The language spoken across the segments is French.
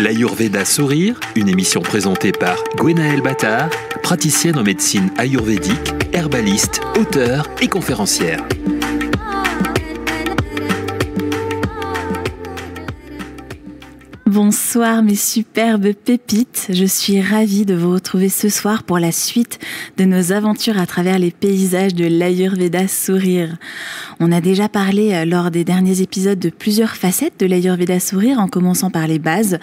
L'Ayurveda Sourire, une émission présentée par Gwenaëlle Battard, praticienne en médecine ayurvédique, herbaliste, auteure et conférencière. Bonsoir mes superbes pépites, je suis ravie de vous retrouver ce soir pour la suite de nos aventures à travers les paysages de l'Ayurveda Sourire. On a déjà parlé lors des derniers épisodes de plusieurs facettes de l'Ayurveda Sourire, en commençant par les bases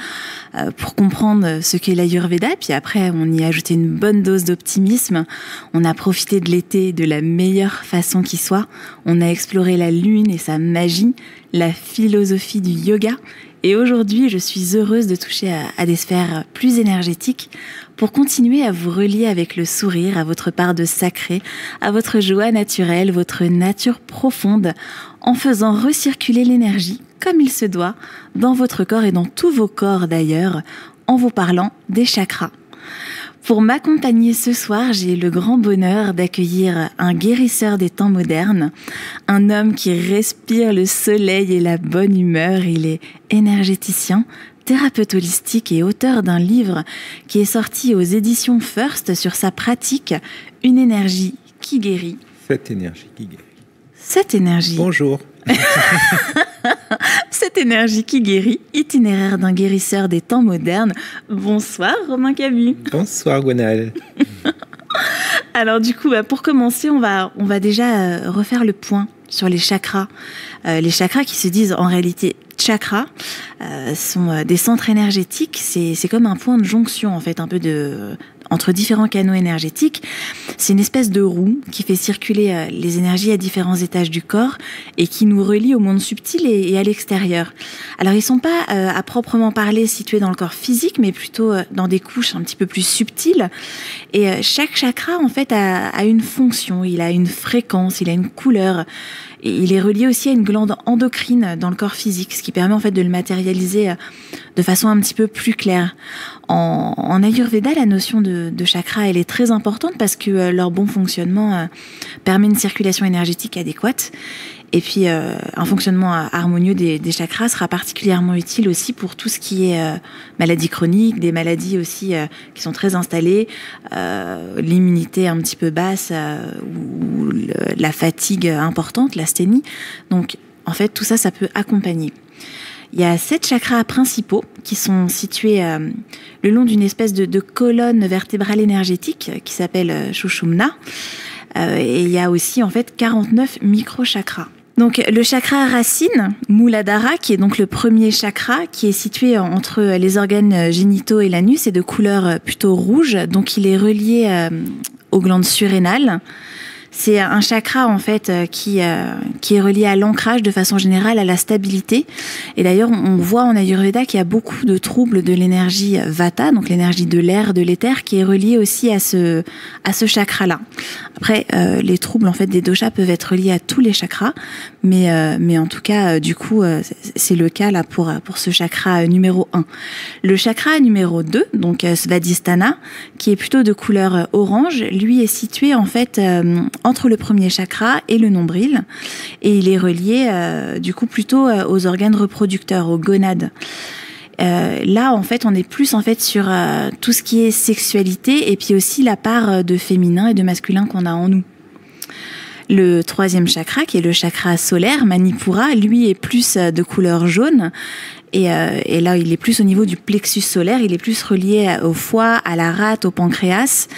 pour comprendre ce qu'est l'Ayurveda, puis après on y a ajouté une bonne dose d'optimisme, on a profité de l'été de la meilleure façon qui soit, on a exploré la lune et sa magie, la philosophie du yoga. Et aujourd'hui, je suis heureuse de toucher à des sphères plus énergétiques pour continuer à vous relier avec le sourire, à votre part de sacré, à votre joie naturelle, votre nature profonde, en faisant recirculer l'énergie, comme il se doit, dans votre corps et dans tous vos corps d'ailleurs, en vous parlant des chakras. Pour m'accompagner ce soir, j'ai le grand bonheur d'accueillir un guérisseur des temps modernes, un homme qui respire le soleil et la bonne humeur. Il est énergéticien, thérapeute holistique et auteur d'un livre qui est sorti aux éditions First sur sa pratique « Une énergie qui guérit ». Cette énergie qui guérit. Cette énergie. Bonjour. Cette énergie qui guérit, itinéraire d'un guérisseur des temps modernes. Bonsoir Romain Cabu. Bonsoir Gwenaëlle. Alors du coup, pour commencer, on va déjà refaire le point sur les chakras. Les chakras qui se disent en réalité chakras sont des centres énergétiques. C'est comme un point de jonction en fait, un peu entre différents canaux énergétiques. C'est une espèce de roue qui fait circuler les énergies à différents étages du corps et qui nous relie au monde subtil et à l'extérieur. Alors, ils sont pas à proprement parler situés dans le corps physique, mais plutôt dans des couches un petit peu plus subtiles. Et chaque chakra, en fait, a une fonction, il a une fréquence, il a une couleur. Et il est relié aussi à une glande endocrine dans le corps physique, ce qui permet en fait de le matérialiser de façon un petit peu plus claire. En Ayurveda, la notion de chakra, elle est très importante parce que leur bon fonctionnement permet une circulation énergétique adéquate. Et puis, un fonctionnement harmonieux des chakras sera particulièrement utile aussi pour tout ce qui est maladies chroniques, des maladies aussi qui sont très installées, l'immunité un petit peu basse ou la fatigue importante, l'asthénie. Donc, en fait, tout ça, ça peut accompagner. Il y a 7 chakras principaux qui sont situés le long d'une espèce de colonne vertébrale énergétique qui s'appelle Sushumna. Et il y a aussi en fait 49 micro-chakras. Donc le chakra racine, Muladhara, qui est donc le premier chakra, qui est situé entre les organes génitaux et l'anus, est de couleur plutôt rouge, donc il est relié aux glandes surrénales. C'est un chakra en fait qui est relié à l'ancrage de façon générale, à la stabilité. Et d'ailleurs, on voit en Ayurveda qu'il y a beaucoup de troubles de l'énergie Vata, donc l'énergie de l'air, de l'éther, qui est reliée aussi à ce chakra-là. Après, les troubles en fait des doshas peuvent être reliés à tous les chakras, mais en tout cas, du coup, c'est le cas là pour ce chakra numéro 1. Le chakra numéro 2, donc Svadhisthana, qui est plutôt de couleur orange, lui est situé en fait entre le premier chakra et le nombril, et il est relié du coup plutôt aux organes reproducteurs, aux gonades. Là, en fait, on est plus en fait sur tout ce qui est sexualité et puis aussi la part de féminin et de masculin qu'on a en nous. Le troisième chakra, qui est le chakra solaire, Manipura, lui est plus de couleur jaune. Et là, il est plus au niveau du plexus solaire, il est plus relié au foie, à la rate, au pancréas.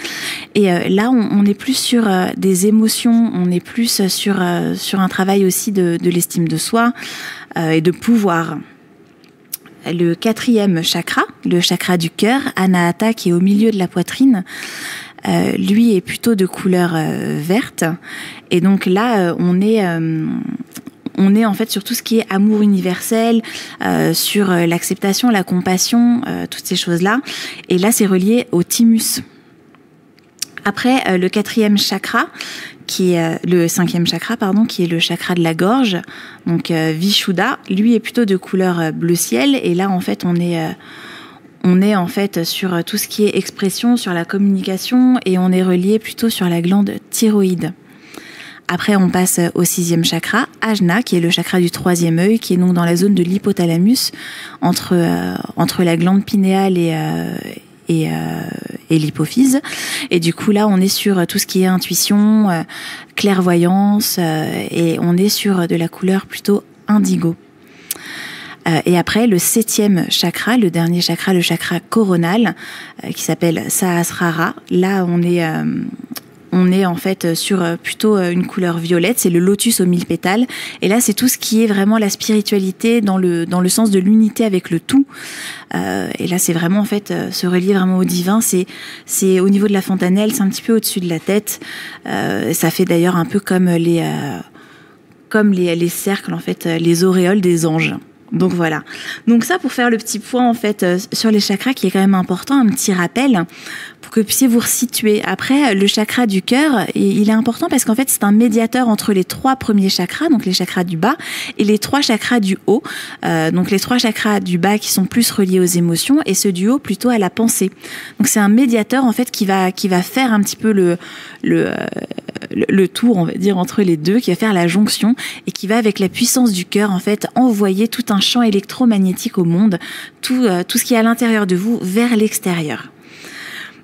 Et là, on est plus sur des émotions, on est plus sur un travail aussi de l'estime de soi et de pouvoir. Le quatrième chakra, le chakra du cœur, Anahata, qui est au milieu de la poitrine, lui est plutôt de couleur verte. Et donc là, on est en fait sur tout ce qui est amour universel, sur l'acceptation, la compassion, toutes ces choses-là. Et là, c'est relié au thymus. Après, le quatrième chakra, qui est le cinquième chakra, pardon, qui est le chakra de la gorge, donc Vishuddha, lui est plutôt de couleur bleu ciel. Et là, en fait, on est en fait sur tout ce qui est expression, sur la communication, et on est relié plutôt sur la glande thyroïde. Après, on passe au 6e chakra, Ajna, qui est le chakra du 3e œil, qui est donc dans la zone de l'hypothalamus, entre la glande pinéale et l'hypophyse. Et du coup, là, on est sur tout ce qui est intuition, clairvoyance, et on est sur de la couleur plutôt indigo. Et après, le 7e chakra, le dernier chakra, le chakra coronal, qui s'appelle Sahasrara. Là, on est en fait sur plutôt une couleur violette, c'est le lotus aux 1000 pétales. Et là, c'est tout ce qui est vraiment la spiritualité dans le sens de l'unité avec le tout. Et là, c'est vraiment en fait se relier vraiment au divin. C'est au niveau de la fontanelle, c'est un petit peu au-dessus de la tête. Ça fait d'ailleurs un peu comme les cercles, en fait, les auréoles des anges. Donc voilà. Donc ça, pour faire le petit point en fait sur les chakras, qui est quand même important, un petit rappel pour que vous puissiez vous resituer. Après, le chakra du cœur, il est important parce qu'en fait, c'est un médiateur entre les 3 premiers chakras, donc les chakras du bas, et les 3 chakras du haut. Donc les 3 chakras du bas qui sont plus reliés aux émotions et ceux du haut plutôt à la pensée. Donc c'est un médiateur en fait qui va faire un petit peu le tour, on va dire, entre les deux, qui va faire la jonction et qui va, avec la puissance du cœur, en fait, envoyer tout un champ électromagnétique au monde, tout ce qui est à l'intérieur de vous vers l'extérieur.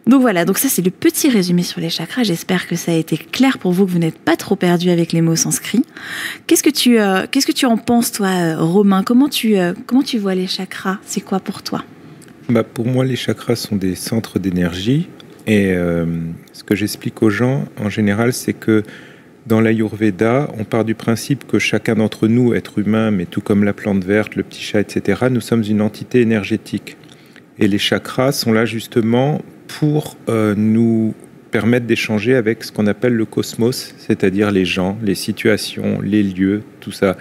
Donc voilà, donc ça c'est le petit résumé sur les chakras. J'espère que ça a été clair pour vous, que vous n'êtes pas trop perdu avec les mots sanscrits. Qu'est-ce que tu en penses, toi, Romain ? Comment tu vois les chakras ? C'est quoi pour toi ? Pour moi, les chakras sont des centres d'énergie. Et ce que j'explique aux gens, en général, c'est que dans l'Ayurveda, on part du principe que chacun d'entre nous, être humain, mais tout comme la plante verte, le petit chat, etc., nous sommes une entité énergétique. Et les chakras sont là justement pour nous permettre d'échanger avec ce qu'on appelle le cosmos, c'est-à-dire les gens, les situations, les lieux, tout ça.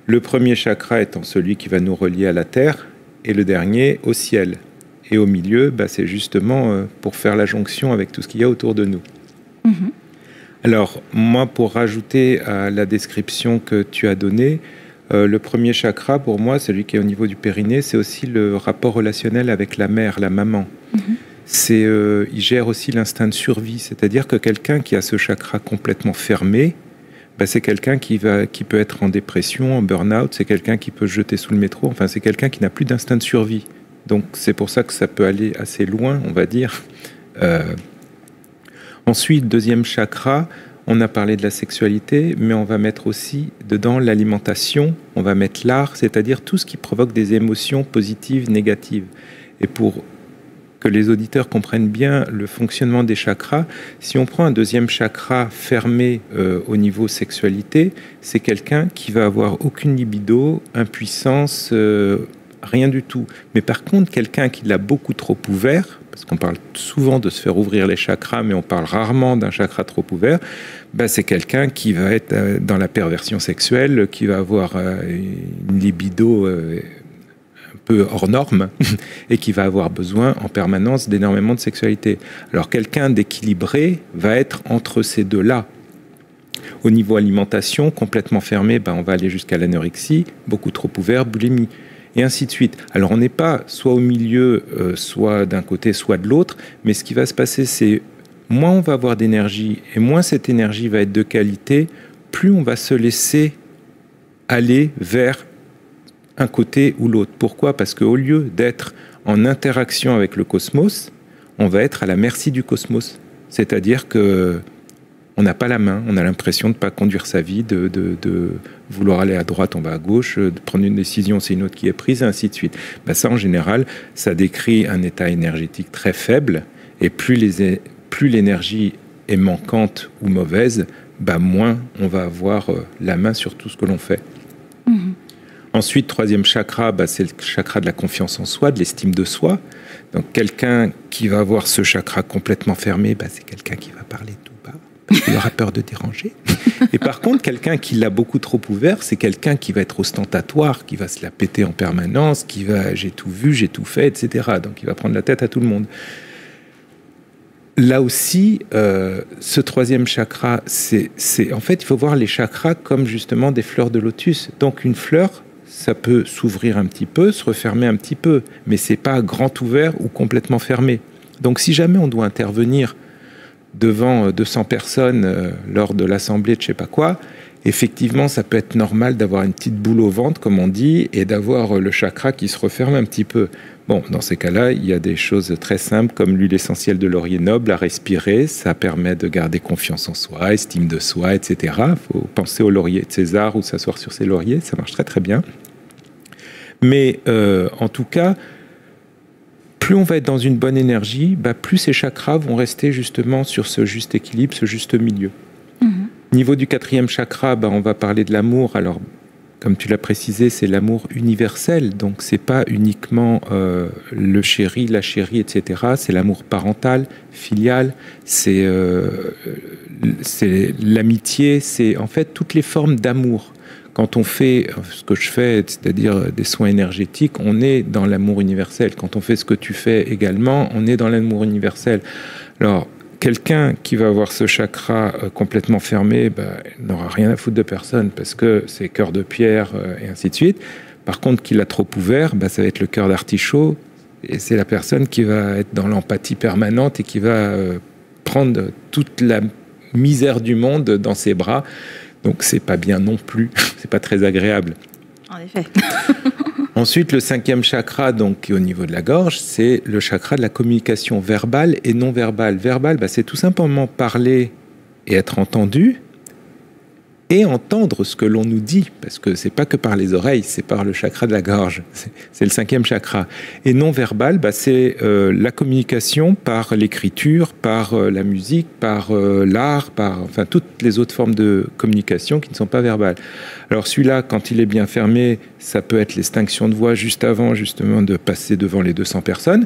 Le premier chakra étant celui qui va nous relier à la terre, et le dernier au ciel. Et au milieu, c'est justement pour faire la jonction avec tout ce qu'il y a autour de nous. Mmh. Alors, moi, pour rajouter à la description que tu as donnée, le premier chakra, pour moi, celui qui est au niveau du périnée, c'est aussi le rapport relationnel avec la mère, la maman. Mmh. Il gère aussi l'instinct de survie, c'est-à-dire que quelqu'un qui a ce chakra complètement fermé, c'est quelqu'un qui peut être en dépression, en burn-out, c'est quelqu'un qui peut se jeter sous le métro, enfin, c'est quelqu'un qui n'a plus d'instinct de survie. Donc, c'est pour ça que ça peut aller assez loin, on va dire. Ensuite, deuxième chakra, on a parlé de la sexualité, mais on va mettre aussi dedans l'alimentation, on va mettre l'art, c'est-à-dire tout ce qui provoque des émotions positives, négatives. Et pour que les auditeurs comprennent bien le fonctionnement des chakras, si on prend un deuxième chakra fermé au niveau sexualité, c'est quelqu'un qui va avoir aucune libido, impuissance, rien du tout. Mais par contre, quelqu'un qui l'a beaucoup trop ouvert, parce qu'on parle souvent de se faire ouvrir les chakras, mais on parle rarement d'un chakra trop ouvert, c'est quelqu'un qui va être dans la perversion sexuelle, qui va avoir une libido un peu hors norme et qui va avoir besoin en permanence d'énormément de sexualité. Alors quelqu'un d'équilibré va être entre ces deux-là. Au niveau alimentation, complètement fermé, on va aller jusqu'à l'anorexie, beaucoup trop ouvert, boulimie. Et ainsi de suite. Alors on n'est pas soit au milieu, soit d'un côté, soit de l'autre, mais ce qui va se passer, c'est moins on va avoir d'énergie, et moins cette énergie va être de qualité, plus on va se laisser aller vers un côté ou l'autre. Pourquoi ? Parce qu'au lieu d'être en interaction avec le cosmos, on va être à la merci du cosmos. C'est-à-dire que on n'a pas la main, on a l'impression de ne pas conduire sa vie, de vouloir aller à droite, on va à gauche, de prendre une décision, c'est une autre qui est prise, et ainsi de suite. Ça, en général, ça décrit un état énergétique très faible, et plus l'énergie est manquante ou mauvaise, moins on va avoir la main sur tout ce que l'on fait. Mmh. Ensuite, troisième chakra, c'est le chakra de la confiance en soi, de l'estime de soi. Donc, quelqu'un qui va avoir ce chakra complètement fermé, c'est quelqu'un qui va parler tout bas, parce qu'il aura peur de déranger. Et par contre, quelqu'un qui l'a beaucoup trop ouvert, c'est quelqu'un qui va être ostentatoire, qui va se la péter en permanence, qui va « j'ai tout vu, j'ai tout fait », etc. Donc, il va prendre la tête à tout le monde. Là aussi, ce troisième chakra, en fait, il faut voir les chakras comme justement des fleurs de lotus. Donc, une fleur, ça peut s'ouvrir un petit peu, se refermer un petit peu, mais c'est pas grand ouvert ou complètement fermé. Donc, si jamais on doit intervenir devant 200 personnes lors de l'assemblée de je sais pas quoi, effectivement, ça peut être normal d'avoir une petite boule au ventre, comme on dit, et d'avoir le chakra qui se referme un petit peu. Bon, dans ces cas-là, il y a des choses très simples, comme l'huile essentielle de laurier noble à respirer. Ça permet de garder confiance en soi, estime de soi, etc. Il faut penser au laurier de César ou s'asseoir sur ses lauriers. Ça marche très, très bien. Mais en tout cas, plus on va être dans une bonne énergie, plus ces chakras vont rester justement sur ce juste équilibre, ce juste milieu. Niveau du 4e chakra, on va parler de l'amour. Alors, comme tu l'as précisé, c'est l'amour universel. Donc, c'est pas uniquement le chéri, la chérie, etc. C'est l'amour parental, filial. C'est l'amitié. C'est en fait toutes les formes d'amour. Quand on fait ce que je fais, c'est-à-dire des soins énergétiques, on est dans l'amour universel. Quand on fait ce que tu fais également, on est dans l'amour universel. Alors, quelqu'un qui va avoir ce chakra complètement fermé, n'aura rien à foutre de personne parce que c'est cœur de pierre et ainsi de suite. Par contre, qu'il a trop ouvert, ça va être le cœur d'artichaut et c'est la personne qui va être dans l'empathie permanente et qui va prendre toute la misère du monde dans ses bras. Donc, c'est pas bien non plus. C'est pas très agréable. En effet. Ensuite, le 5e chakra, donc, qui est au niveau de la gorge, c'est le chakra de la communication verbale et non verbale. Verbale, c'est tout simplement parler et être entendu et entendre ce que l'on nous dit, parce que c'est pas que par les oreilles, c'est par le chakra de la gorge. C'est le 5e chakra. Et non verbal, c'est la communication par l'écriture, par la musique, par l'art, par toutes les autres formes de communication qui ne sont pas verbales. Alors celui-là, quand il est bien fermé, ça peut être l'extinction de voix juste avant justement de passer devant les 200 personnes.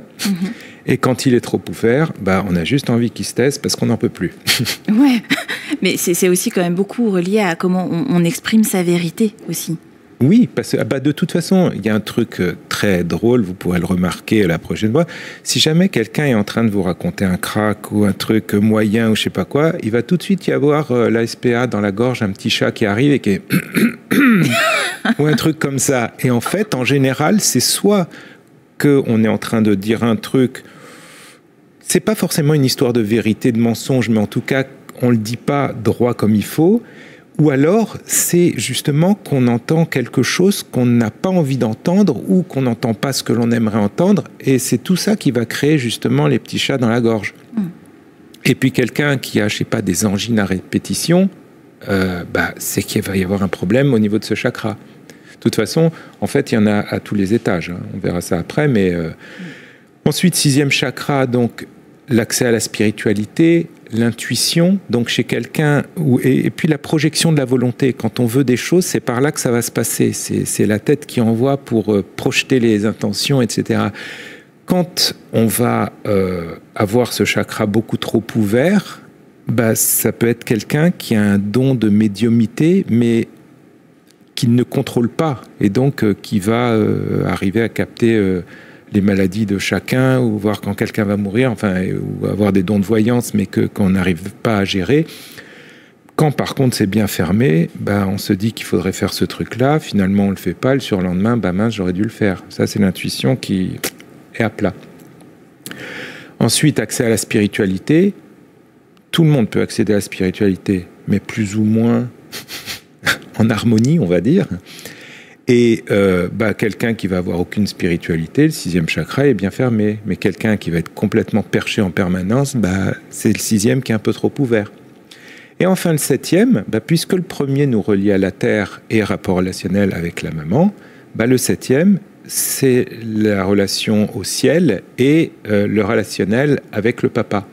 Et quand il est trop ouvert, on a juste envie qu'il se taise parce qu'on n'en peut plus. Ouais, mais c'est aussi quand même beaucoup relié à comment on exprime sa vérité aussi. Oui, parce que de toute façon, il y a un truc très drôle, vous pourrez le remarquer la prochaine fois. Si jamais quelqu'un est en train de vous raconter un crack ou un truc moyen ou je sais pas quoi, il va tout de suite y avoir la SPA dans la gorge, un petit chat qui arrive et qui est... ou un truc comme ça. Et en fait, en général, c'est soit qu'on est en train de dire un truc... C'est pas forcément une histoire de vérité, de mensonge, mais en tout cas, on le dit pas droit comme il faut. Ou alors, c'est justement qu'on entend quelque chose qu'on n'a pas envie d'entendre ou qu'on n'entend pas ce que l'on aimerait entendre. Et c'est tout ça qui va créer justement les petits chats dans la gorge. Et puis quelqu'un qui a, je sais pas, des angines à répétition, c'est qu'il va y avoir un problème au niveau de ce chakra. De toute façon, en fait, il y en a à tous les étages. On verra ça après, mais... Ensuite, 6e chakra, donc l'accès à la spiritualité, l'intuition, donc chez quelqu'un, et puis la projection de la volonté. Quand on veut des choses, c'est par là que ça va se passer. C'est la tête qui envoie pour projeter les intentions, etc. Quand on va avoir ce chakra beaucoup trop ouvert, ça peut être quelqu'un qui a un don de médiumnité, mais qui ne contrôle pas, et donc qui va arriver à capter... les maladies de chacun, ou voir quand quelqu'un va mourir, ou avoir des dons de voyance, mais qu'on n'arrive pas à gérer. Quand par contre c'est bien fermé, on se dit qu'il faudrait faire ce truc-là, finalement on le fait pas, le surlendemain, mince, j'aurais dû le faire. Ça, c'est l'intuition qui est à plat. Ensuite, accès à la spiritualité. Tout le monde peut accéder à la spiritualité, mais plus ou moins en harmonie, on va dire. Et quelqu'un qui va avoir aucune spiritualité, le 6e chakra est bien fermé. Mais quelqu'un qui va être complètement perché en permanence, c'est le 6e qui est un peu trop ouvert. Et enfin le 7e, puisque le premier nous relie à la terre et rapport relationnel avec la maman, le 7e, c'est la relation au ciel et le relationnel avec le papa.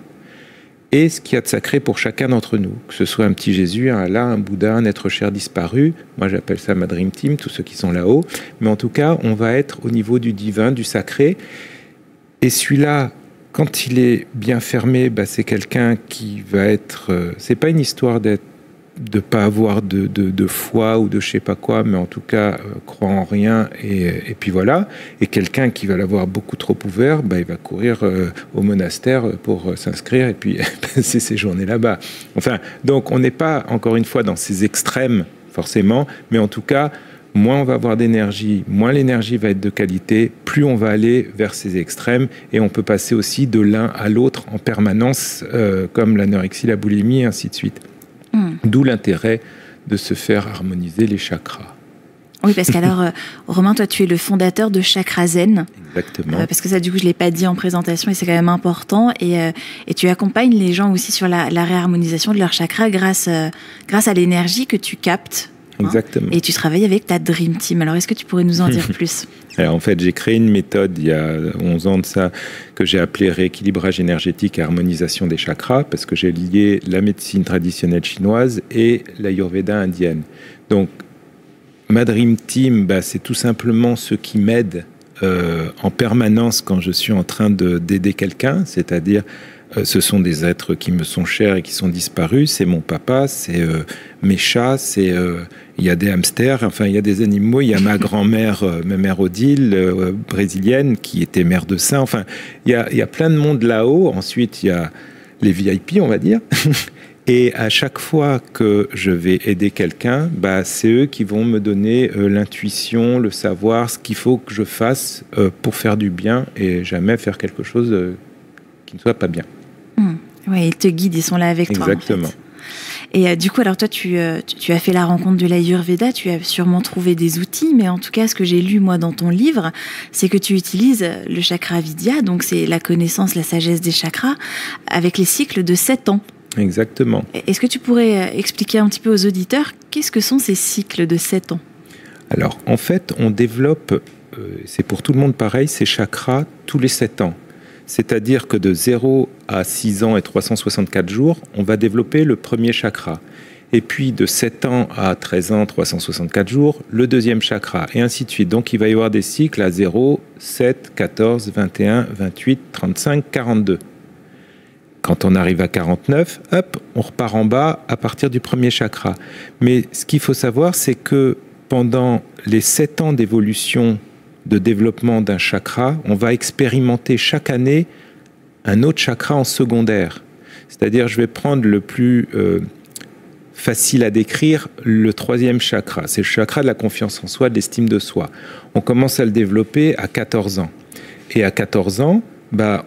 Et ce qu'il y a de sacré pour chacun d'entre nous, que ce soit un petit Jésus, un Allah, un Bouddha, un être cher disparu, moi j'appelle ça ma Dream Team, tous ceux qui sont là-haut, mais en tout cas, on va être au niveau du divin, du sacré, et celui-là, quand il est bien fermé, c'est quelqu'un qui va être... c'est pas une histoire de pas avoir de foi ou de je sais pas quoi, mais en tout cas croire en rien et puis voilà. Et quelqu'un qui va l'avoir beaucoup trop ouvert, il va courir au monastère pour s'inscrire et puis passer ses journées là-bas. Donc on n'est pas encore une fois dans ces extrêmes forcément, mais en tout cas moins on va avoir d'énergie, moins l'énergie va être de qualité, plus on va aller vers ces extrêmes, et on peut passer aussi de l'un à l'autre en permanence, comme l'anorexie, la boulimie, et ainsi de suite. D'où l'intérêt de se faire harmoniser les chakras. Oui, parce qu'alors, Romain, toi, tu es le fondateur de Chakra Zen. Exactement. Parce que ça, du coup, je ne l'ai pas dit en présentation et c'est quand même important. Et tu accompagnes les gens aussi sur la réharmonisation de leur chakra grâce à l'énergie que tu captes. Exactement. Et tu travailles avec ta Dream Team. Alors, est-ce que tu pourrais nous en dire plus ? Alors, en fait, j'ai créé une méthode il y a 11 ans de ça que j'ai appelée rééquilibrage énergétique et harmonisation des chakras, parce que j'ai lié la médecine traditionnelle chinoise et l'Ayurveda indienne. Donc, ma Dream Team, c'est tout simplement ceux qui m'aident en permanence quand je suis en train d'aider quelqu'un, c'est-à-dire ce sont des êtres qui me sont chers et qui sont disparus. C'est mon papa, c'est mes chats, il y a des hamsters, enfin il y a des animaux. Il y a ma grand-mère, ma mère Odile, brésilienne, qui était mère de saint. Enfin, il y a plein de monde là-haut. Ensuite, il y a les VIP, on va dire. Et à chaque fois que je vais aider quelqu'un, c'est eux qui vont me donner l'intuition, le savoir, ce qu'il faut que je fasse pour faire du bien et jamais faire quelque chose qui ne soit pas bien. Oui, ils te guident, ils sont là avec toi. Exactement. En fait. Et du coup, alors toi, tu as fait la rencontre de l'Ayurveda, tu as sûrement trouvé des outils, mais en tout cas, ce que j'ai lu, moi, dans ton livre, c'est que tu utilises le chakra Vidya, donc c'est la connaissance, la sagesse des chakras, avec les cycles de 7 ans. Exactement. Est-ce que tu pourrais expliquer un petit peu aux auditeurs qu'est-ce que sont ces cycles de 7 ans ? Alors, en fait, on développe, c'est pour tout le monde pareil, ces chakras tous les 7 ans. C'est-à-dire que de 0 à 6 ans et 364 jours, on va développer le premier chakra. Et puis de 7 ans à 13 ans, 364 jours, le deuxième chakra, et ainsi de suite. Donc il va y avoir des cycles à 0, 7, 14, 21, 28, 35, 42. Quand on arrive à 49, hop, on repart en bas à partir du premier chakra. Mais ce qu'il faut savoir, c'est que pendant les 7 ans d'évolution de développement d'un chakra, on va expérimenter chaque année un autre chakra en secondaire. C'est-à-dire, je vais prendre le plus facile à décrire, le troisième chakra. C'est le chakra de la confiance en soi, de l'estime de soi. On commence à le développer à 14 ans. Et à 14 ans,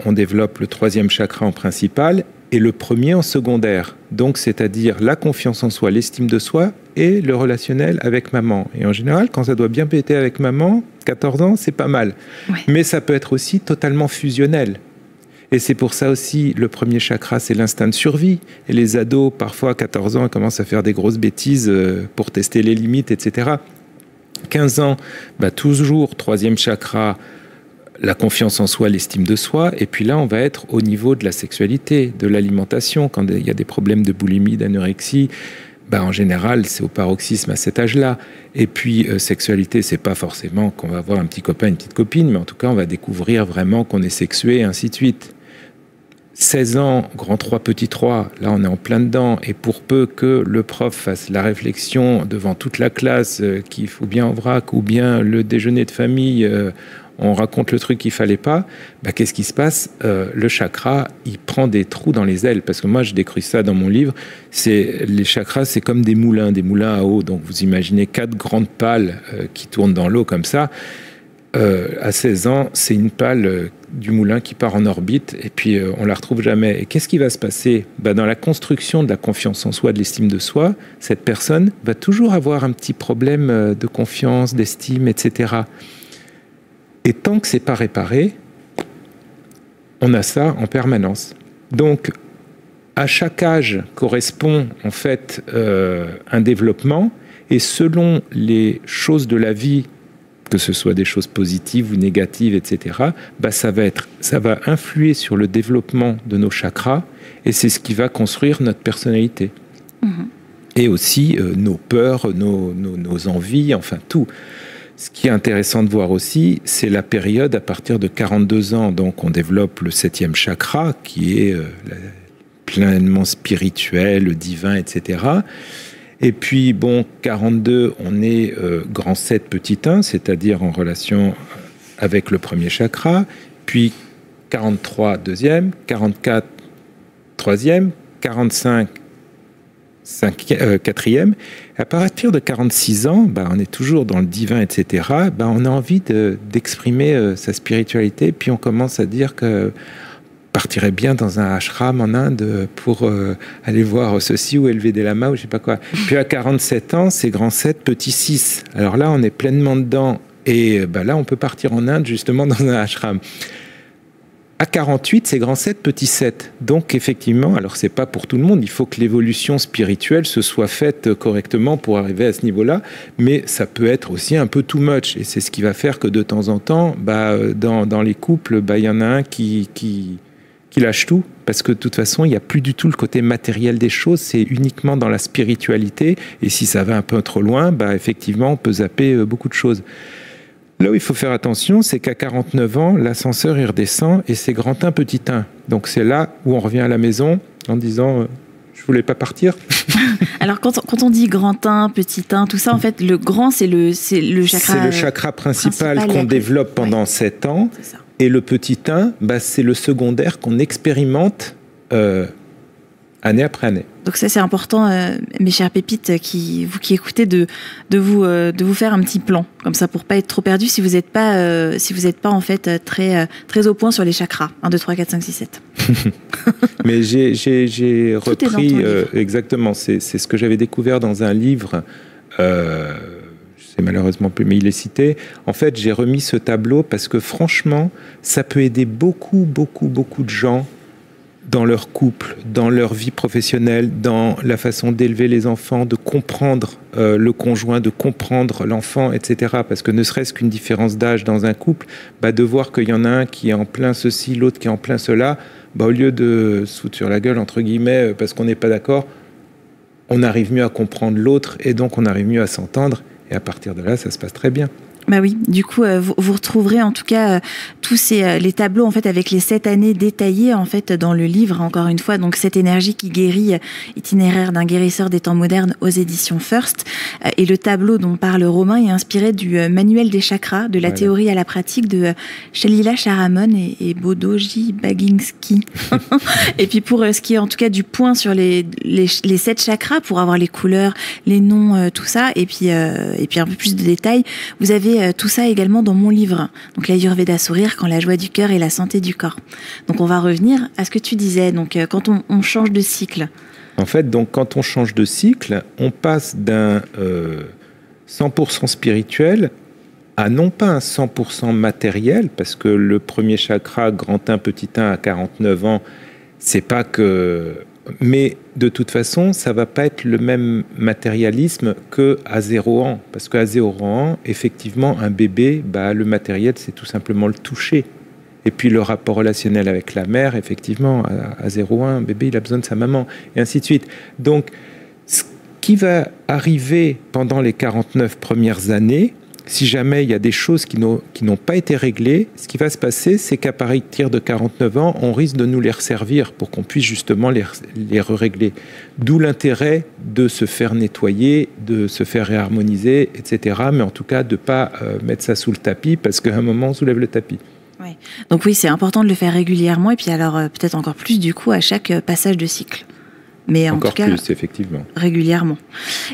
on développe le troisième chakra en principal et le premier en secondaire. Donc, c'est-à-dire la confiance en soi, l'estime de soi et le relationnel avec maman. Et en général, quand ça doit bien péter avec maman, 14 ans, c'est pas mal. Ouais. Mais ça peut être aussi totalement fusionnel. Et c'est pour ça aussi, le premier chakra, c'est l'instinct de survie. Et les ados, parfois, à 14 ans, ils commencent à faire des grosses bêtises pour tester les limites, etc. 15 ans, toujours, troisième chakra, la confiance en soi, l'estime de soi. Et puis là, on va être au niveau de la sexualité, de l'alimentation. Quand il y a des problèmes de boulimie, d'anorexie, en général, c'est au paroxysme à cet âge-là. Et puis, sexualité, c'est pas forcément qu'on va avoir un petit copain, une petite copine, mais en tout cas, on va découvrir vraiment qu'on est sexué, et ainsi de suite. 16 ans, grand 3, petit 3, là, on est en plein dedans. Et pour peu que le prof fasse la réflexion devant toute la classe qu'il faut bien en vrac, ou bien le déjeuner de famille, on raconte le truc qu'il fallait pas, qu'est-ce qui se passe ? Le chakra, il prend des trous dans les ailes, parce que moi, je décris ça dans mon livre. Les chakras, c'est comme des moulins à eau. Donc, vous imaginez 4 grandes pales qui tournent dans l'eau comme ça. À 16 ans, c'est une pale du moulin qui part en orbite, et puis on la retrouve jamais. Et qu'est-ce qui va se passer ? Dans la construction de la confiance en soi, de l'estime de soi, cette personne va toujours avoir un petit problème de confiance, d'estime, etc. Et tant que c'est pas réparé, on a ça en permanence. Donc, à chaque âge correspond en fait un développement, et selon les choses de la vie, que ce soit des choses positives ou négatives, etc., ça va influer sur le développement de nos chakras, et c'est ce qui va construire notre personnalité. Et aussi nos peurs, nos envies, enfin tout. Ce qui est intéressant de voir aussi, c'est la période à partir de 42 ans. Donc, on développe le 7e chakra, qui est pleinement spirituel, divin, etc. Et puis, 42, on est grand 7, petit 1, c'est-à-dire en relation avec le premier chakra. Puis, 43, deuxième, 44, troisième, 45, 4e. À partir de 46 ans, on est toujours dans le divin, etc. On a envie d'exprimer sa spiritualité, puis on commence à dire que partirait bien dans un ashram en Inde pour aller voir ceci ou élever des lamas ou je sais pas quoi. Puis à 47 ans, c'est grand 7, petit 6. Alors là, on est pleinement dedans. Et là, on peut partir en Inde justement dans un ashram. À 48, c'est grand 7, petit 7. Donc effectivement, alors c'est pas pour tout le monde, il faut que l'évolution spirituelle se soit faite correctement pour arriver à ce niveau-là, mais ça peut être aussi un peu too much. Et c'est ce qui va faire que de temps en temps, dans les couples, il y en a un qui lâche tout, parce que de toute façon, il n'y a plus du tout le côté matériel des choses, c'est uniquement dans la spiritualité, et si ça va un peu trop loin, effectivement, on peut zapper beaucoup de choses. Là où il faut faire attention, c'est qu'à 49 ans, l'ascenseur, il redescend, et c'est grand 1, petit 1. Donc c'est là où on revient à la maison en disant je voulais pas partir. Alors quand on dit grand 1, petit 1, tout ça, en fait, le grand, c'est le chakra... C'est le chakra principal qu'on développe pendant 7 ans. C'est ça. Et le petit 1, c'est le secondaire qu'on expérimente année après année. Donc ça, c'est important, mes chères pépites, vous qui écoutez, de vous faire un petit plan, comme ça, pour pas être trop perdu si vous n'êtes pas en fait très au point sur les chakras. 1, 2, 3, 4, 5, 6, 7. Mais j'ai repris exactement. C'est ce que j'avais découvert dans un livre. C'est malheureusement plus, mais il est cité. En fait, j'ai remis ce tableau parce que franchement, ça peut aider beaucoup de gens dans leur couple, dans leur vie professionnelle, dans la façon d'élever les enfants, de comprendre le conjoint, de comprendre l'enfant, etc. Parce que ne serait-ce qu'une différence d'âge dans un couple, de voir qu'il y en a un qui est en plein ceci, l'autre qui est en plein cela, au lieu de se foutre sur la gueule, entre guillemets, parce qu'on n'est pas d'accord, on arrive mieux à comprendre l'autre et donc on arrive mieux à s'entendre. Et à partir de là, ça se passe très bien. Oui, du coup, vous retrouverez en tout cas tous les tableaux en fait avec les 7 années détaillées en fait dans le livre, encore une fois. Donc cette énergie qui guérit, itinéraire d'un guérisseur des temps modernes aux éditions First. Et le tableau dont parle Romain est inspiré du manuel des chakras, de la théorie à la pratique de Shalila Sharamon et Bodoji Baginski. Et puis pour ce qui est en tout cas du point sur les 7 chakras, pour avoir les couleurs, les noms, tout ça, et puis un peu plus de détails, vous avez tout ça également dans mon livre, donc l'Ayurveda sourire quand la joie du cœur et la santé du corps. Donc on va revenir à ce que tu disais, donc quand on change de cycle. En fait, donc quand on change de cycle, on passe d'un 100% spirituel à non pas un 100% matériel, parce que le premier chakra, grand 1, petit 1 à 49 ans, c'est pas que... Mais de toute façon, ça ne va pas être le même matérialisme qu'à 0 ans. Parce qu'à 0 ans, effectivement, un bébé, le matériel, c'est tout simplement le toucher. Et puis le rapport relationnel avec la mère, effectivement, à 0 ans, un bébé, il a besoin de sa maman, et ainsi de suite. Donc, ce qui va arriver pendant les 49 premières années, si jamais il y a des choses qui n'ont pas été réglées, ce qui va se passer, c'est qu'à partir de 49 ans, on risque de nous les resservir pour qu'on puisse justement les régler. D'où l'intérêt de se faire nettoyer, de se faire réharmoniser, etc. Mais en tout cas, de ne pas mettre ça sous le tapis, parce qu'à un moment, on soulève le tapis. Ouais. Donc oui, c'est important de le faire régulièrement, et puis alors peut-être encore plus du coup à chaque passage de cycle. Mais en encore tout cas, plus, effectivement. Régulièrement.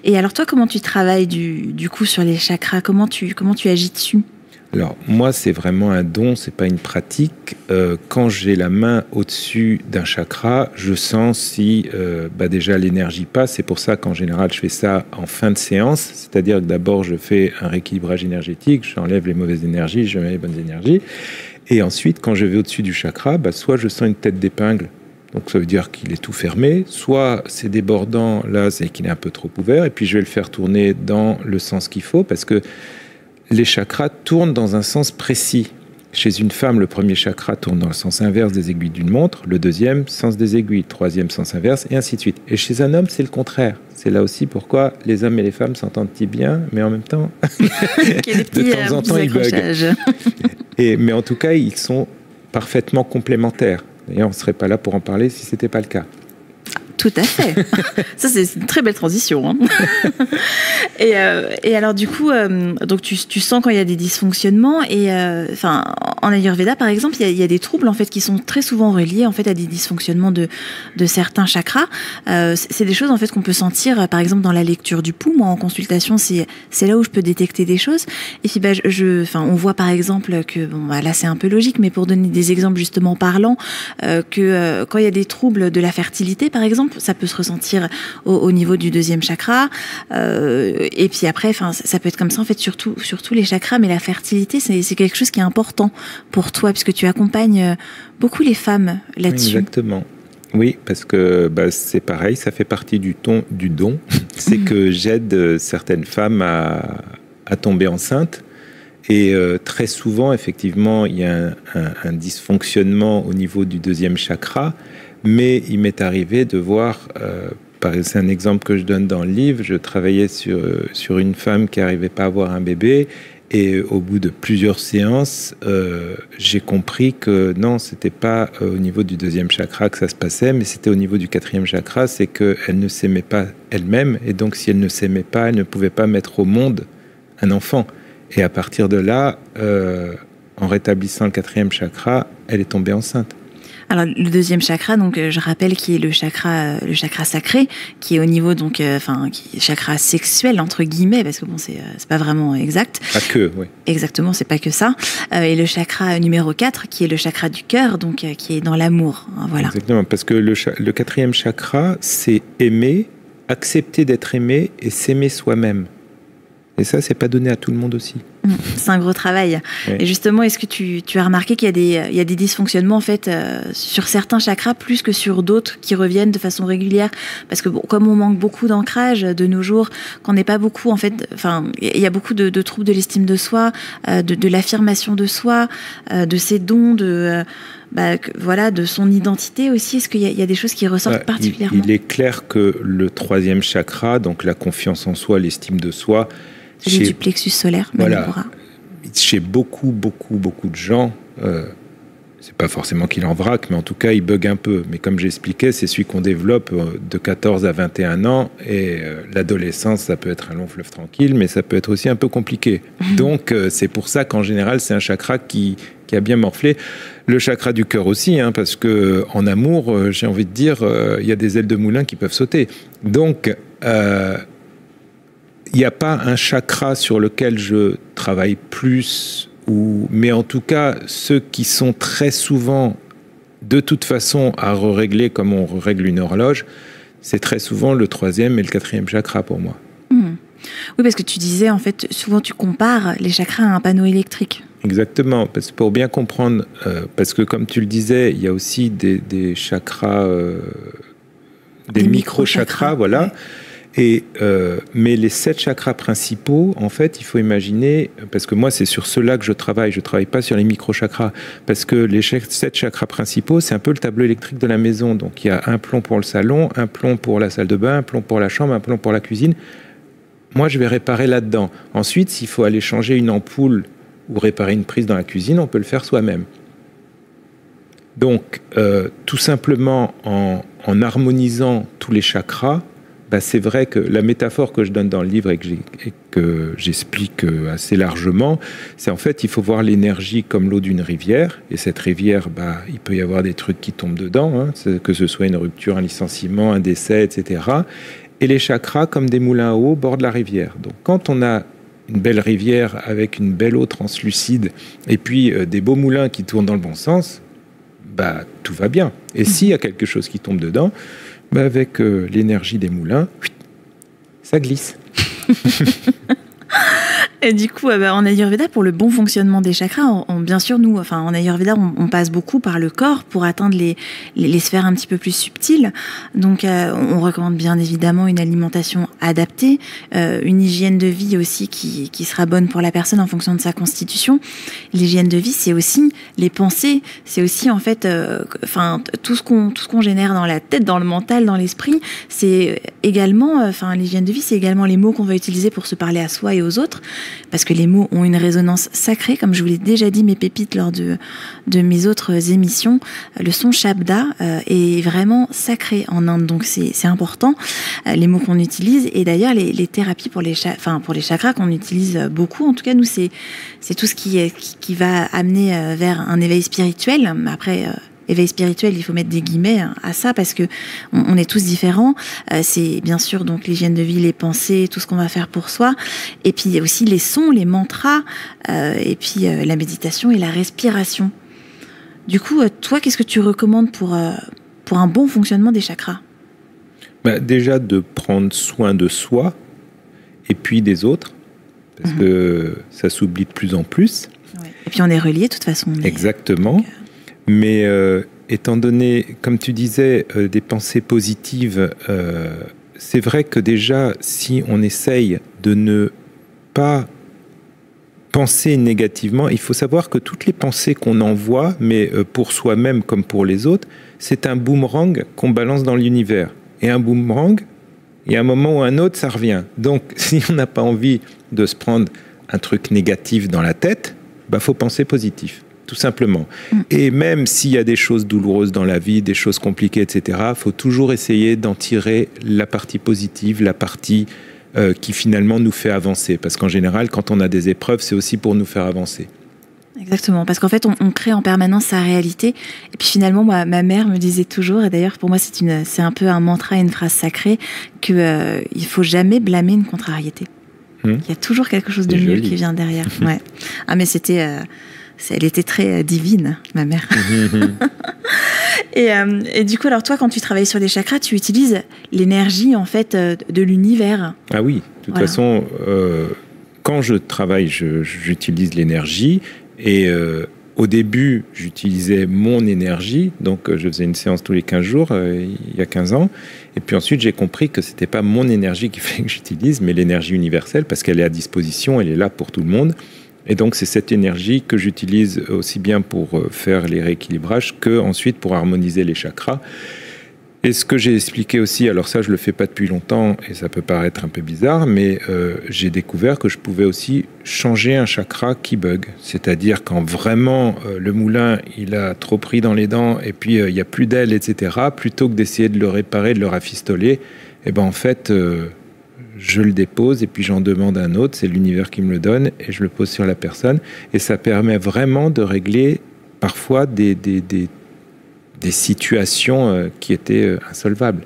Et alors toi, comment tu travailles du coup sur les chakras ? Comment tu agis dessus ? Alors moi, c'est vraiment un don, c'est pas une pratique. Quand j'ai la main au-dessus d'un chakra, je sens si déjà l'énergie passe. C'est pour ça qu'en général, je fais ça en fin de séance. C'est-à-dire que d'abord, je fais un rééquilibrage énergétique, j'enlève les mauvaises énergies, je mets les bonnes énergies. Et ensuite, quand je vais au-dessus du chakra, soit je sens une tête d'épingle. Donc ça veut dire qu'il est tout fermé, soit c'est débordant, là c'est qu'il est un peu trop ouvert, et puis je vais le faire tourner dans le sens qu'il faut, parce que les chakras tournent dans un sens précis. Chez une femme, le premier chakra tourne dans le sens inverse des aiguilles d'une montre, le deuxième, sens des aiguilles, troisième, sens inverse, et ainsi de suite. Et chez un homme, c'est le contraire. C'est là aussi pourquoi les hommes et les femmes s'entendent-ils bien, mais en même temps, de temps en temps, ils bug. Mais en tout cas, ils sont parfaitement complémentaires. D'ailleurs, on ne serait pas là pour en parler si ce n'était pas le cas. Tout à fait. Ça, c'est une très belle transition. Hein. Et alors, du coup, donc tu sens quand il y a des dysfonctionnements. Et en Ayurveda, par exemple, il y a des troubles en fait qui sont très souvent reliés en fait à des dysfonctionnements de certains chakras. C'est des choses en fait qu'on peut sentir, par exemple, dans la lecture du pouls. Moi, en consultation, c'est là où je peux détecter des choses. Et puis, on voit par exemple que là, c'est un peu logique, mais pour donner des exemples justement parlants, que quand il y a des troubles de la fertilité, par exemple, ça peut se ressentir au niveau du deuxième chakra. Et puis après, ça peut être comme ça en fait sur tous les chakras. Mais la fertilité, c'est quelque chose qui est important pour toi, puisque tu accompagnes beaucoup les femmes là-dessus. Exactement. Oui, parce que c'est pareil, ça fait partie du don. C'est que j'aide certaines femmes à tomber enceintes. Et très souvent, effectivement, il y a un dysfonctionnement au niveau du deuxième chakra. Mais il m'est arrivé de voir, c'est un exemple que je donne dans le livre, je travaillais sur une femme qui n'arrivait pas à avoir un bébé, et au bout de plusieurs séances, j'ai compris que non, c'était pas au niveau du deuxième chakra que ça se passait, mais c'était au niveau du quatrième chakra, c'est qu'elle ne s'aimait pas elle-même, et donc si elle ne s'aimait pas, elle ne pouvait pas mettre au monde un enfant. Et à partir de là, en rétablissant le quatrième chakra, elle est tombée enceinte. Alors le deuxième chakra, donc je rappelle, qui est le chakra sacré, qui est au niveau qui est chakra sexuel entre guillemets, parce que c'est pas vraiment exact. Pas que, oui. Exactement, c'est pas que ça. Et le chakra numéro 4, qui est le chakra du cœur, donc qui est dans l'amour. Voilà. Exactement, parce que le quatrième chakra, c'est aimer, accepter d'être aimé et s'aimer soi-même. Et ça, c'est pas donné à tout le monde aussi. C'est un gros travail. Oui. Et justement, est-ce que tu as remarqué qu'il y a des dysfonctionnements en fait sur certains chakras plus que sur d'autres qui reviennent de façon régulière? Parce que comme on manque beaucoup d'ancrage de nos jours, qu'on n'est pas beaucoup en fait, il y a beaucoup de troubles de l'estime de soi, de l'affirmation de soi, de ses dons, de son identité aussi. Est-ce qu'il y a des choses qui ressortent particulièrement? Il est clair que le troisième chakra, donc la confiance en soi, l'estime de soi, du plexus solaire, Manipura. Chez beaucoup de gens, c'est pas forcément qu'il en vraque, mais en tout cas, il bug un peu. Mais comme j'expliquais, c'est celui qu'on développe de 14 à 21 ans, et l'adolescence, ça peut être un long fleuve tranquille, mais ça peut être aussi un peu compliqué. Donc, c'est pour ça qu'en général, c'est un chakra qui a bien morflé. Le chakra du cœur aussi, parce que en amour, j'ai envie de dire, il y a des ailes de moulin qui peuvent sauter. Donc, il n'y a pas un chakra sur lequel je travaille plus, mais en tout cas, ceux qui sont très souvent, de toute façon, à régler comme on règle une horloge, c'est très souvent le troisième et le quatrième chakra pour moi. Oui, parce que tu disais, en fait, souvent tu compares les chakras à un panneau électrique. Exactement, parce que pour bien comprendre, parce que comme tu le disais, il y a aussi des chakras, des micro-chakras, voilà. Ouais. Mais les 7 chakras principaux, en fait, il faut imaginer, parce que moi, c'est sur ceux-là que je travaille pas sur les micro-chakras, parce que les 7 chakras principaux, c'est un peu le tableau électrique de la maison. Donc, il y a un plomb pour le salon, un plomb pour la salle de bain, un plomb pour la chambre, un plomb pour la cuisine. Moi, je vais réparer là-dedans. Ensuite, s'il faut aller changer une ampoule ou réparer une prise dans la cuisine, on peut le faire soi-même. Donc, tout simplement, en harmonisant tous les chakras, c'est vrai que la métaphore que je donne dans le livre et que j'explique assez largement, c'est en fait, il faut voir l'énergie comme l'eau d'une rivière. Et cette rivière, il peut y avoir des trucs qui tombent dedans, que ce soit une rupture, un licenciement, un décès, etc. Et les chakras comme des moulins à eau bordent la rivière. Donc, quand on a une belle rivière avec une belle eau translucide et puis des beaux moulins qui tournent dans le bon sens, tout va bien. Et s'il y a quelque chose qui tombe dedans, avec l'énergie des moulins, ça glisse. Et du coup, en Ayurveda, pour le bon fonctionnement des chakras, bien sûr, nous, en Ayurveda, on passe beaucoup par le corps pour atteindre les sphères un petit peu plus subtiles. Donc, on recommande bien évidemment une alimentation adaptée, une hygiène de vie aussi qui sera bonne pour la personne en fonction de sa constitution. L'hygiène de vie, c'est aussi les pensées, c'est aussi en fait, tout ce qu'on génère dans la tête, dans le mental, dans l'esprit. C'est également, l'hygiène de vie, c'est également les mots qu'on va utiliser pour se parler à soi et aux autres. parce que les mots ont une résonance sacrée, comme je vous l'ai déjà dit, mes pépites lors de mes autres émissions. Le son Shabda est vraiment sacré en Inde, donc c'est important, les mots qu'on utilise. Et d'ailleurs, les thérapies pour les chakras qu'on utilise beaucoup, en tout cas, nous, c'est tout ce qui va amener vers un éveil spirituel. Après, éveil spirituel, il faut mettre des guillemets à ça parce que on est tous différents. C'est bien sûr donc l'hygiène de vie, les pensées, tout ce qu'on va faire pour soi. Et puis il y a aussi les sons, les mantras, et puis la méditation et la respiration. Du coup, toi, qu'est-ce que tu recommandes pour un bon fonctionnement des chakras ? Déjà de prendre soin de soi et puis des autres, parce que ça s'oublie de plus en plus. Ouais. Et puis on est reliés de toute façon. Exactement. Donc, mais étant donné, comme tu disais, des pensées positives, c'est vrai que déjà, si on essaye de ne pas penser négativement, il faut savoir que toutes les pensées qu'on envoie, mais pour soi-même comme pour les autres, c'est un boomerang qu'on balance dans l'univers. Et un boomerang, il y a un moment ou un autre, ça revient. Donc, si on n'a pas envie de se prendre un truc négatif dans la tête, faut penser positif. Tout simplement. Et même s'il y a des choses douloureuses dans la vie, des choses compliquées, etc., il faut toujours essayer d'en tirer la partie positive, la partie qui finalement nous fait avancer. Parce qu'en général, quand on a des épreuves, c'est aussi pour nous faire avancer. Exactement, parce qu'en fait, on crée en permanence sa réalité. Et puis finalement, ma mère me disait toujours, et d'ailleurs pour moi c'est un peu un mantra et une phrase sacrée, qu'il ne faut jamais blâmer une contrariété. Il y a toujours quelque chose de mieux qui vient derrière. Ouais. Ah mais elle était très divine, ma mère. Et du coup, alors toi, quand tu travailles sur les chakras, tu utilises l'énergie en fait de l'univers. Ah oui, de toute façon, quand je travaille, j'utilise l'énergie. Et au début, j'utilisais mon énergie. Donc, je faisais une séance tous les 15 jours, il y a 15 ans. Et puis ensuite, j'ai compris que ce n'était pas mon énergie qu'il fallait que j'utilise, mais l'énergie universelle, parce qu'elle est à disposition, elle est là pour tout le monde. Et donc, c'est cette énergie que j'utilise aussi bien pour faire les rééquilibrages que ensuite pour harmoniser les chakras. Et ce que j'ai expliqué aussi, alors ça, je le fais pas depuis longtemps et ça peut paraître un peu bizarre, mais j'ai découvert que je pouvais aussi changer un chakra qui bug. C'est-à-dire quand vraiment le moulin, il a trop pris dans les dents et puis il y a plus d'ailes, etc., plutôt que d'essayer de le réparer, de le rafistoler, en fait... je le dépose et puis j'en demande un autre, c'est l'univers qui me le donne et je le pose sur la personne et ça permet vraiment de régler parfois des situations qui étaient insolvables.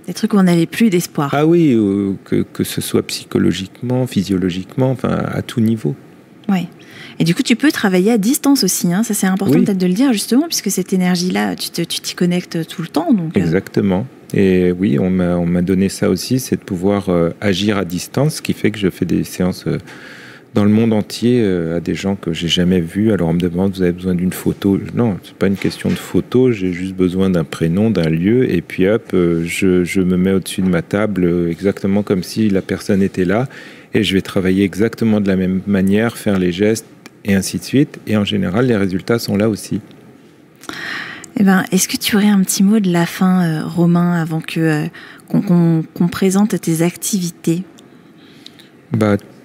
Des trucs où on n'avait plus d'espoir. Ah oui, que ce soit psychologiquement, physiologiquement, enfin à tout niveau. Oui. Et du coup, tu peux travailler à distance aussi. Hein. Ça, c'est important peut-être de le dire justement, puisque cette énergie-là, tu t'y connectes tout le temps. Donc, Exactement. Et oui, on m'a donné ça aussi, c'est de pouvoir agir à distance, ce qui fait que je fais des séances dans le monde entier à des gens que j'ai jamais vus. Alors on me demande, vous avez besoin d'une photo? Non, c'est pas une question de photo, j'ai juste besoin d'un prénom, d'un lieu, et puis hop, je me mets au-dessus de ma table exactement comme si la personne était là, et je vais travailler exactement de la même manière, faire les gestes, et ainsi de suite. Et en général, les résultats sont là aussi. Est-ce que tu aurais un petit mot de la fin, Romain, avant qu'on présente tes activités?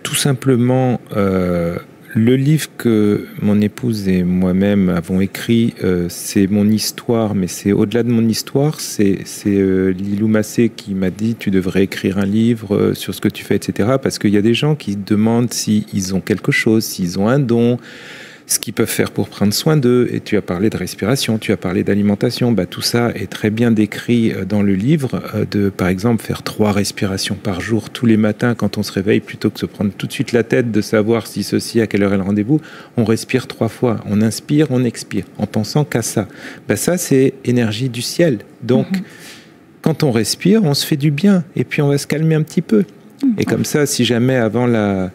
Tout simplement, le livre que mon épouse et moi-même avons écrit, c'est mon histoire, mais c'est au-delà de mon histoire. C'est Lilou Massé qui m'a dit « tu devrais écrire un livre sur ce que tu fais, etc. » Parce qu'il y a des gens qui demandent s'ils ont quelque chose, s'ils ont un don, ce qu'ils peuvent faire pour prendre soin d'eux. Et tu as parlé de respiration, tu as parlé d'alimentation. Tout ça est très bien décrit dans le livre. De, par exemple, faire 3 respirations par jour tous les matins quand on se réveille, plutôt que de se prendre tout de suite la tête de savoir si ceci, à quelle heure est le rendez-vous. On respire 3 fois. On inspire, on expire, en pensant qu'à ça. Ça, c'est énergie du ciel. Donc, quand on respire, on se fait du bien. Et puis, on va se calmer un petit peu. Et comme ça, si jamais, avant la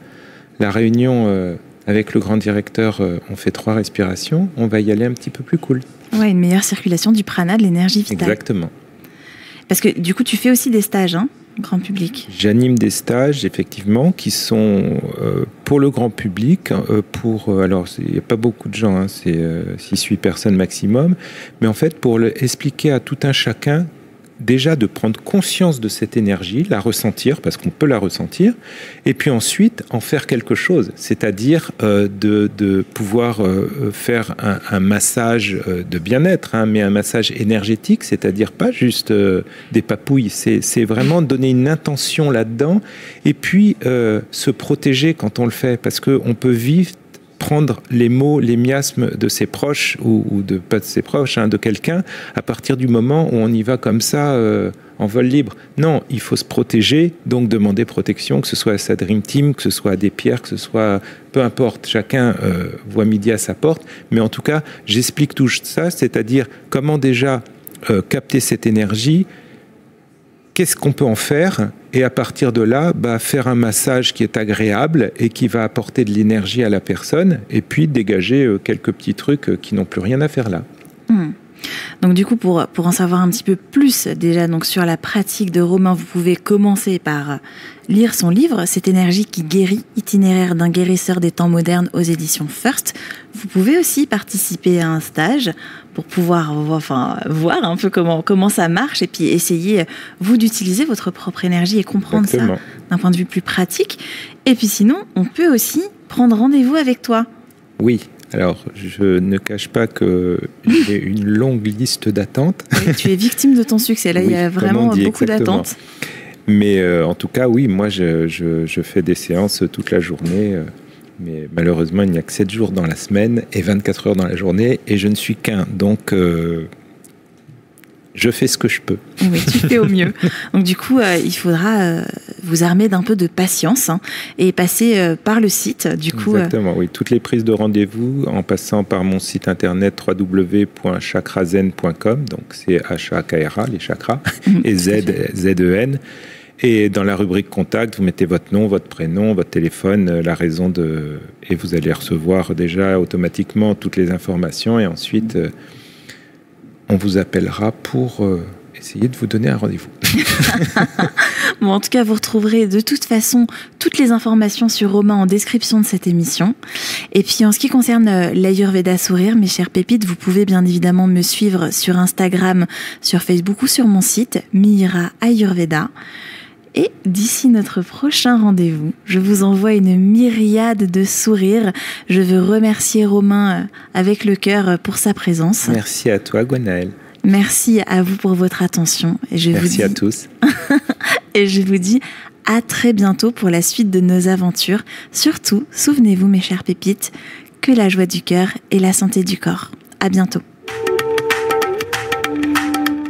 réunion... avec le grand directeur, on fait 3 respirations, on va y aller un petit peu plus cool. Ouais, une meilleure circulation du prana, de l'énergie vitale. Exactement. Parce que du coup, tu fais aussi des stages, grand public. J'anime des stages, effectivement, qui sont pour le grand public. Alors, il n'y a pas beaucoup de gens, c'est 6-8 personnes maximum. Mais en fait, pour expliquer à tout un chacun déjà de prendre conscience de cette énergie, la ressentir, parce qu'on peut la ressentir, et puis ensuite en faire quelque chose, c'est-à-dire de pouvoir faire un massage de bien-être, hein, mais un massage énergétique, c'est-à-dire pas juste des papouilles, c'est vraiment donner une intention là-dedans, et puis se protéger quand on le fait, parce qu'on peut vivre, prendre les mots, les miasmes de ses proches, ou de pas de ses proches, hein, de quelqu'un, à partir du moment où on y va comme ça, en vol libre. Non, il faut se protéger, donc demander protection, que ce soit à sa Dream Team, que ce soit à des pierres, que ce soit... Peu importe, chacun voit midi à sa porte, mais en tout cas, j'explique tout ça, c'est-à-dire comment déjà capter cette énergie, qu'est-ce qu'on peut en faire, et à partir de là, faire un massage qui est agréable et qui va apporter de l'énergie à la personne, et puis dégager quelques petits trucs qui n'ont plus rien à faire là. Donc du coup, pour en savoir un petit peu plus déjà donc sur la pratique de Romain, vous pouvez commencer par lire son livre « Cette énergie qui guérit, itinéraire d'un guérisseur des temps modernes » aux éditions First. Vous pouvez aussi participer à un stage pour pouvoir voir un peu comment ça marche et puis essayer, vous, d'utiliser votre propre énergie et comprendre Exactement. ça d'un point de vue plus pratique. Et puis sinon, on peut aussi prendre rendez-vous avec toi. Oui. Alors, je ne cache pas que j'ai une longue liste d'attentes. Oui, tu es victime de ton succès. Là, oui, il y a vraiment beaucoup d'attentes. Mais en tout cas, oui, moi, je fais des séances toute la journée. Mais malheureusement, il n'y a que 7 jours dans la semaine et 24 heures dans la journée. Et je ne suis qu'un. Donc, je fais ce que je peux. Oui, tu fais au mieux. Donc du coup, il faudra vous armer d'un peu de patience et passer par le site. Du coup, exactement, oui. Toutes les prises de rendez-vous en passant par mon site internet www.chakrazen.com. Donc c'est H-A-K-R-A, les chakras, et Z-E-N. Et dans la rubrique contact, vous mettez votre nom, votre prénom, votre téléphone, la raison de... Et vous allez recevoir déjà automatiquement toutes les informations. Et ensuite... on vous appellera pour essayer de vous donner un rendez-vous. Bon, en tout cas, vous retrouverez de toute façon toutes les informations sur Romain en description de cette émission. Et puis, en ce qui concerne l'Ayurveda Sourire, mes chères pépites, vous pouvez bien évidemment me suivre sur Instagram, sur Facebook ou sur mon site, Mihira Ayurveda. Et d'ici notre prochain rendez-vous, je vous envoie une myriade de sourires. Je veux remercier Romain avec le cœur pour sa présence. Merci à toi, Gwenaëlle. Merci à vous pour votre attention. Et merci à tous. Et je vous dis à très bientôt pour la suite de nos aventures. Surtout, souvenez-vous, mes chères pépites, que la joie du cœur est la santé du corps. À bientôt.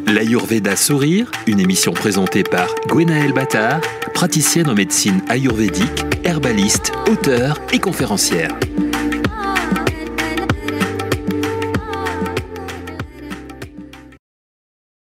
L'Ayurveda Sourire, une émission présentée par Gwenaëlle Battard, praticienne en médecine ayurvédique, herbaliste, auteure et conférencière.